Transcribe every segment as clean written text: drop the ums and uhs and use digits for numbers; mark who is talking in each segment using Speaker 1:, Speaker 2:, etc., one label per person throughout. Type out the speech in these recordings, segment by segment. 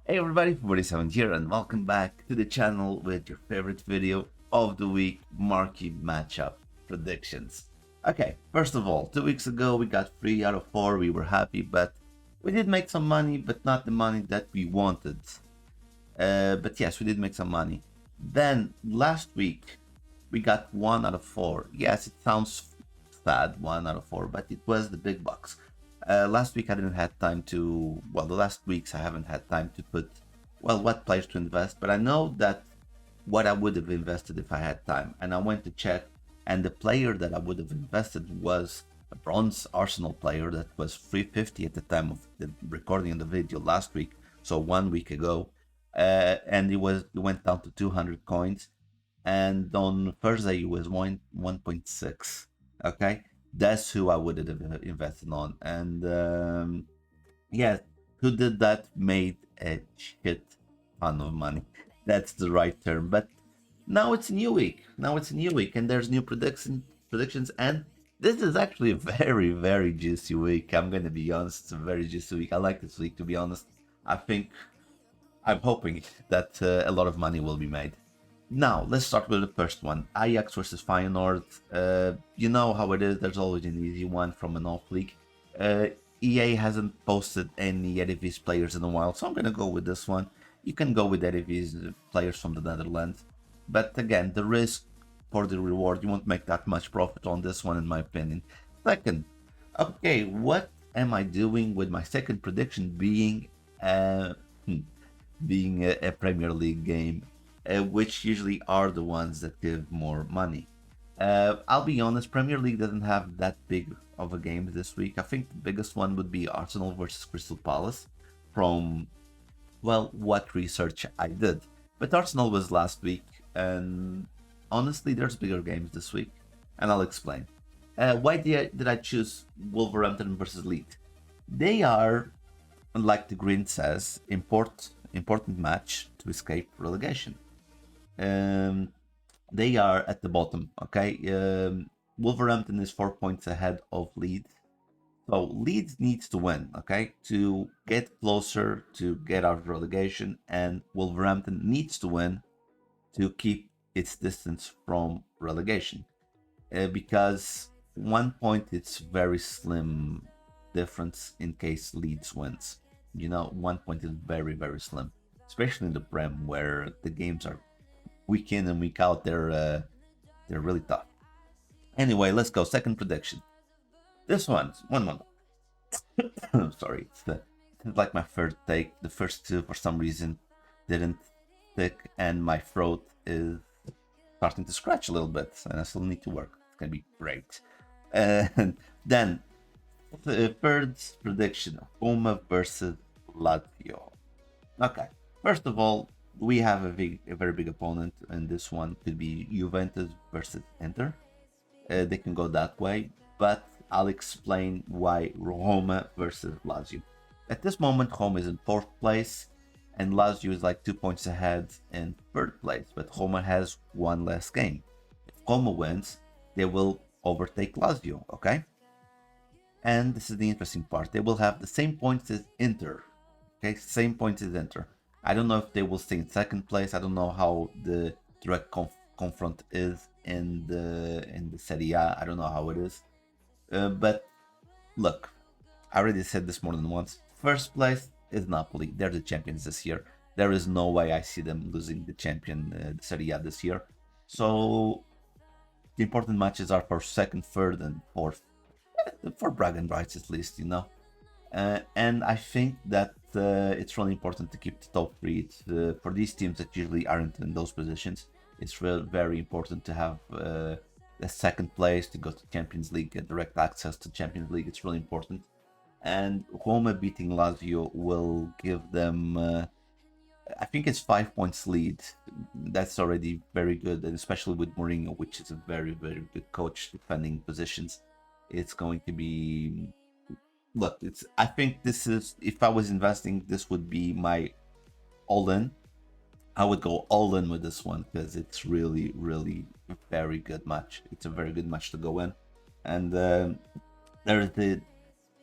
Speaker 1: Hey everybody, 47 here and welcome back to the channel with your favorite video of the week, Marquee Matchup predictions. Okay, first of all, 2 weeks ago we got 3 out of 4, we were happy, but we did make some money, but not the money that we wanted. But yes, we did make some money. Then last week we got 1 out of 4. Yes, it sounds sad, 1 out of 4, but it was the big bucks. Last week I didn't have time to, well, the last weeks I haven't had time to put, well, what players to invest, but I know that what I would have invested if I had time. And I went to check, and the player that I would have invested was a bronze Arsenal player that was 350 at the time of the recording of the video last week, so 1 week ago. And it went down to 200 coins, and on Thursday it was 1.6. Okay, that's who I would have invested on, and yeah, who did that made a shit ton of money. That's the right term. But now it's a new week. Now it's a new week, and there's new predictions, and this is actually a very juicy week. I'm gonna be honest, it's a very juicy week. I like this week, to be honest. I think I'm hoping that a lot of money will be made. Now, let's start with the first one. Ajax versus Feyenoord. You know how it is. There's always an easy one from an off league. EA hasn't posted any Eredivisie players in a while, so I'm going to go with this one. You can go with Eredivisie players from the Netherlands. But again, the risk for the reward, you won't make that much profit on this one, in my opinion. Second, okay, what am I doing with my second prediction being a Premier League game, which usually are the ones that give more money. I'll be honest, Premier League doesn't have that big of a game this week. I think the biggest one would be Arsenal versus Crystal Palace from, well, what research I did. But Arsenal was last week, and honestly, there's bigger games this week, and I'll explain. Why did I choose Wolverhampton versus Leeds? They are, like the green says, important match to escape relegation. Um, they are at the bottom. Okay, Wolverhampton is 4 points ahead of Leeds, so Leeds needs to win. Okay, to get closer to get out of relegation, and Wolverhampton needs to win to keep its distance from relegation. Because 1 point, it's very slim difference in case Leeds wins. 1 point is very slim, especially in the Prem where the games are week in and week out. They're really tough. Anyway, let's go. Second prediction. This one's one. Sorry, it's like my third take. The first two, for some reason, didn't stick, and my throat is starting to scratch a little bit, and I still need to work. It's gonna be great. And then the third prediction: Roma versus Lazio. Okay, first of all, we have a very big opponent, and this one could be Juventus versus Inter. They can go that way, but I'll explain why Roma versus Lazio. At this moment, Roma is in fourth place, and Lazio is like 2 points ahead in third place, but Roma has one less game. If Roma wins, they will overtake Lazio, okay? And this is the interesting part. They will have the same points as Inter, okay? Same points as Inter. I don't know if they will stay in second place. I don't know how the direct confront is in the Serie A. I don't know how it is. But look, I already said this more than once. First place is Napoli. They're the champions this year. There is no way I see them losing the the Serie A this year. So the important matches are for second, third, and fourth. For bragging rights, at least. And I think that it's really important to keep the top three. For these teams that usually aren't in those positions, it's very important to have the second place to go to Champions League, get direct access to Champions League. It's really important. And Roma beating Lazio will give them, I think it's 5 points lead. That's already very good, and especially with Mourinho, which is a very good coach defending positions. It's going to be, look, I think this is, if I was investing, this would be my all-in. I would go all in with this one because it's really a very good match. It's a very good match to go in. And there's the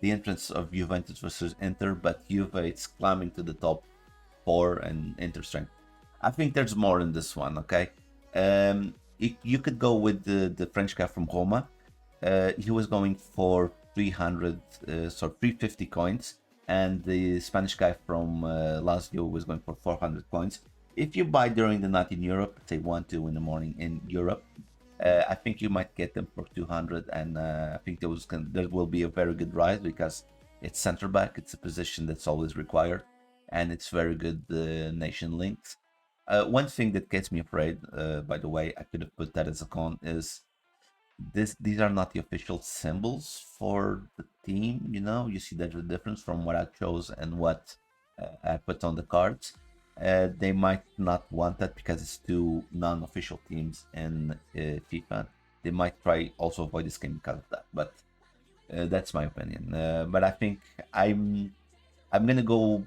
Speaker 1: entrance of Juventus versus Inter, but Juve, it's climbing to the top 4 and Inter strength. I think there's more in this one. Okay, you could go with the French guy from Roma. He was going for 300, 350 coins, and the Spanish guy from Lazio was going for 400 coins. If you buy during the night in Europe, say 1, 2 in the morning in Europe, I think you might get them for 200, and I think there will be a very good rise because it's center back. It's a position that's always required, and it's very good nation links. One thing that gets me afraid, by the way, I could have put that as a con, is these are not the official symbols for the team. You see there's a difference from what I chose and what I put on the cards. They might not want that because it's two non-official teams in FIFA. They might try also avoid this game because of that, but that's my opinion. But I think I'm gonna go.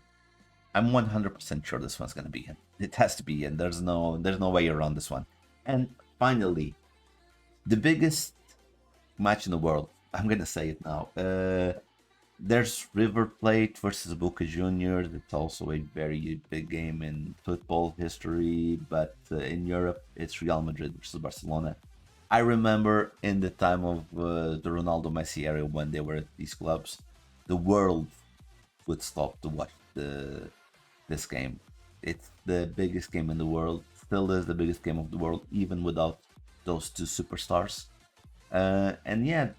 Speaker 1: I'm 100% sure this one's gonna be in. It has to be in. There's no way around this one. And finally, the biggest match in the world. I'm gonna say it now. There's River Plate versus Boca Juniors. It's also a very big game in football history, but in Europe, it's Real Madrid versus Barcelona. I remember in the time of the Ronaldo Messi era when they were at these clubs, the world would stop to watch this game. It's the biggest game in the world. Still is the biggest game of the world, even without those two superstars. And yeah,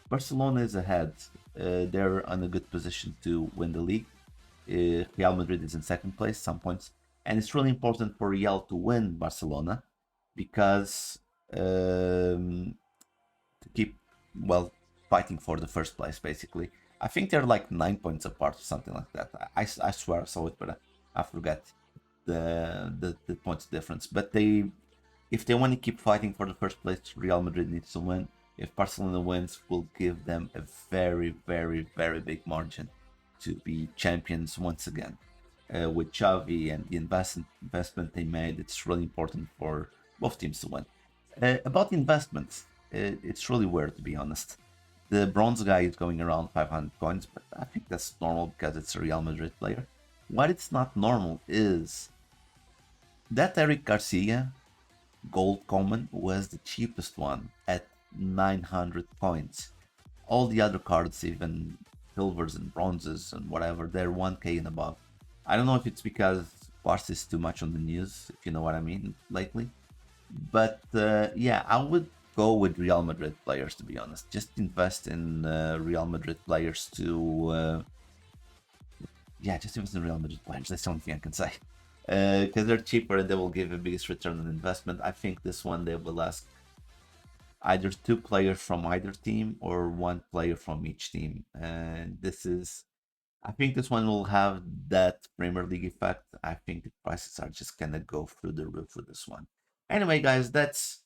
Speaker 1: Barcelona is ahead. They're in a good position to win the league. Real Madrid is in second place, some points, and it's really important for Real to win Barcelona because to keep fighting for the first place. Basically, I think they're like 9 points apart or something like that. I swear I saw it, but I forget the points difference. But if they want to keep fighting for the first place, Real Madrid needs to win. If Barcelona wins, will give them a very, very, very big margin to be champions once again. With Xavi and the investment they made, it's really important for both teams to win. About investments, it's really weird to be honest. The bronze guy is going around 500 coins, but I think that's normal because it's a Real Madrid player. What it's not normal is that Eric Garcia gold common was the cheapest one at 900 coins. All the other cards, even silvers and bronzes and whatever, they're 1k and above. I don't know if it's because Barca is too much on the news, if you know what I mean, lately. But yeah, I would go with Real Madrid players, to be honest. Just invest in Real Madrid players to... yeah, just invest in Real Madrid players. That's the only thing I can say. Because they're cheaper and they will give a biggest return on investment. I think this one they will ask either 2 players from either team or 1 player from each team. And I think this one will have that Premier League effect. I think the prices are just gonna go through the roof with this one. Anyway, guys, that's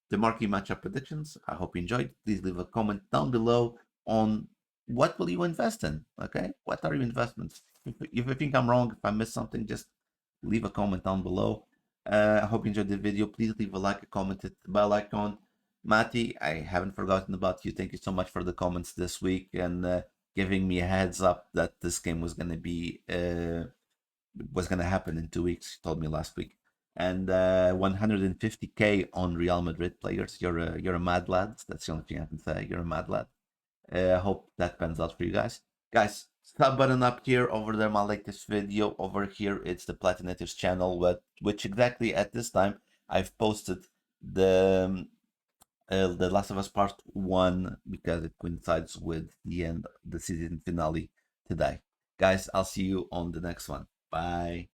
Speaker 1: the marquee matchup predictions. I hope you enjoyed. Please leave a comment down below on what will you invest in. Okay, what are your investments? If you think I'm wrong, if I missed something, just leave a comment down below. I hope you enjoyed the video. Please leave a like, a comment, hit the bell icon. Matty, I haven't forgotten about you. Thank you so much for the comments this week and giving me a heads up that this game was gonna happen in 2 weeks. You told me last week. And 150k on Real Madrid players. You're a mad lad. That's the only thing I can say. You're a mad lad. I hope that pans out for you guys. Guys, sub button up here. Over there, my latest video. Over here, it's the Platinators channel, which exactly at this time I've posted the Last of Us Part 1 because it coincides with the end, the season finale today. Guys, I'll see you on the next one. Bye.